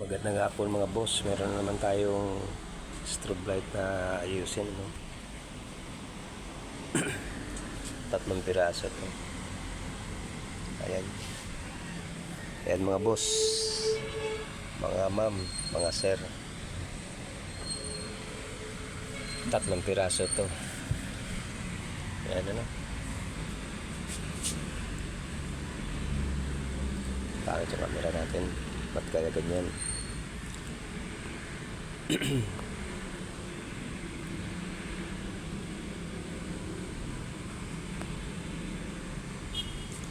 Magandang hapon mga boss. Meron na naman tayong strobe light na ayusin, no? 3 piraso to. Ayan. Ayan mga boss, mga ma'am, mga sir. 3 piraso to. Ayan, ano? Pangit yung camera natin. Ba't kaya ganyan?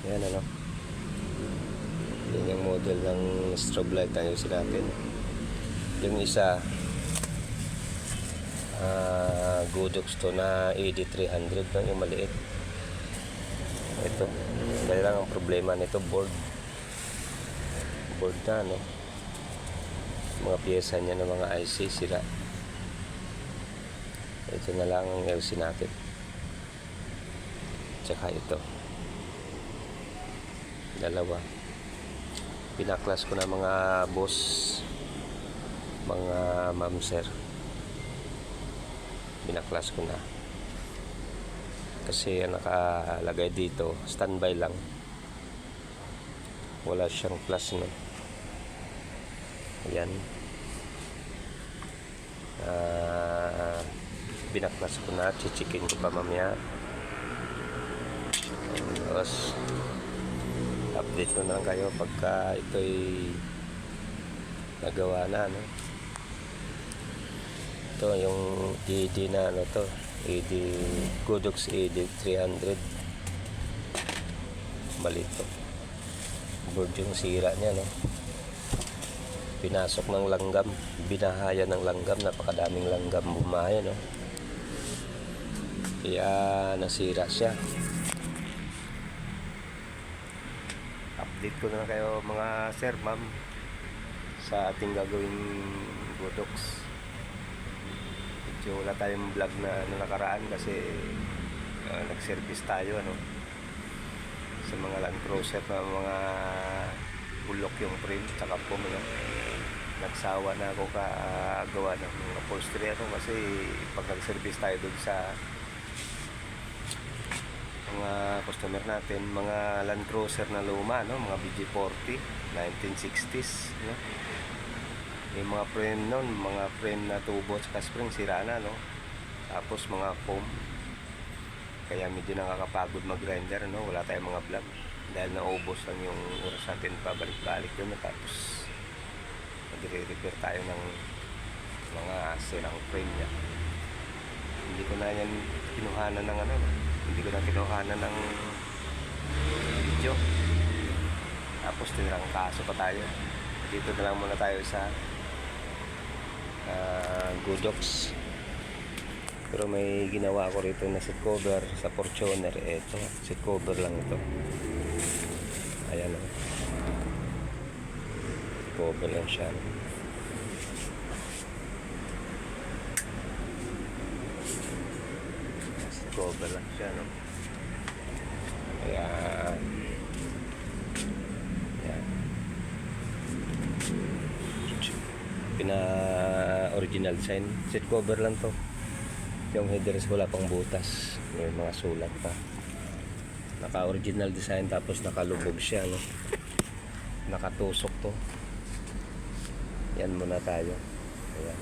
Ayan, ano? Yan yung model ng strobe light na ayusin natin. Yung isa Godox to na AD300, no? Yung maliit. Ito, dahil lang ang problema nito, board na, no? Mga piyesa niya ng mga IC sira. Ito na lang ang ayusin natin. Tsaka ito, dalawa. Pinaklas ko na mga boss, mga ma'am sir. Pinaklas ko na kasi nakalagay dito standby lang, wala siyang plus, no? Ayan, binaklas ko na, chichikin ko pa mamaya. Tapos update ko na lang kayo pagka ito'y nagawa na, no? Ito yung AD na, ano to, AD Godox AD300, mali to. Board yung sira niya, no? Pinasok ng langgam, binahaya ng langgam, napakadaming langgam bumaya, no? Kaya nasira siya. Update ko na kayo mga sir, ma'am, sa ating gagawing Godox. Medyo wala tayong vlog na nakaraan kasi nag-service tayo, ano, sa mga Land Cruiser na mga bulok yung frame tsaka po, ano. Nagsawa na ako gawa ng upholstery, ano, kasi pag nag-service tayo doon sa mga customer natin, mga Land Cruiser na luma, no, mga BG40 1960s, no? Yung mga frame nun, mga frame na tubo at spring sira na, no? Tapos mga foam, kaya medyo nakakapagod mag-grinder, no? Wala tayong mga vlog dahil naubos lang yung oras natin pabalik-balik yun, no? Tapos nagre-repair tayo ng mga sirang frame niya. Hindi ko na yan kinuhanan ng, ano, no? Hindi ko na kinuhanan ng video. Tapos tinirang kaso pa tayo. Dito na lang muna tayo sa Godox. Pero may ginawa ko rito na seat cover sa Fortuner. Ito, seat cover lang ito. Ayan, o. Seat cover lang siya. Seat cover lang siya, no? Ayan. Pina original sign, seat cover lang to. Yung headers wala pang butas, may mga sulat pa. Naka original design, tapos nakalubog siya, no? Nakatusok to. Yan muna tayo. Ayan.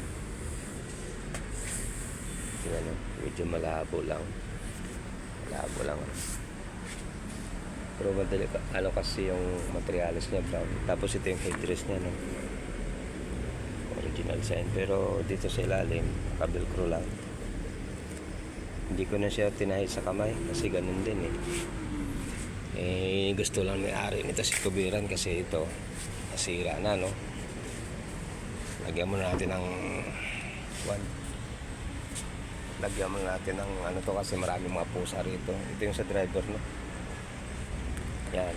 Tingnan, no? Medyo malabo lang, pero madali, ano, kasi yung materials niya brown, tapos ito yung headrest niya, no? Original sign, pero dito sa ilalim naka-velcro lang. Hindi ko na siya tinahi sa kamay kasi ganun din, gusto lang may-ari nito si kubiran kasi ito nasira na, no? Lagyan muna natin ng ano to, kasi maraming mga pusa rito. Ito yung sa driver, no? Yan.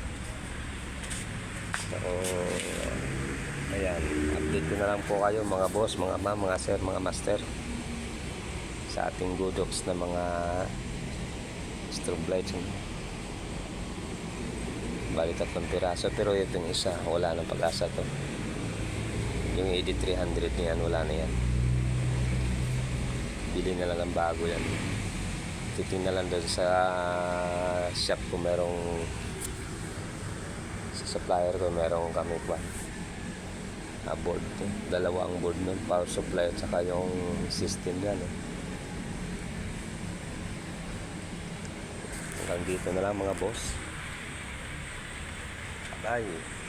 So ayan, update ko na lang po kayo mga boss, mga ma'am, mga sir, mga master, sa ating Godox na mga strobe lights. Bali 3 piraso, pero itong isa wala nang pag-asa to. Yung AD300 niyan, wala na yan. Bili na lang ng bago yan. Titingnan lang doon sa shop ko, merong sa supplier ko, merong kami ba board. Dalawa ang board nun, power supply at saka yung system yan. Hanggang dito na lang mga boss. Bye.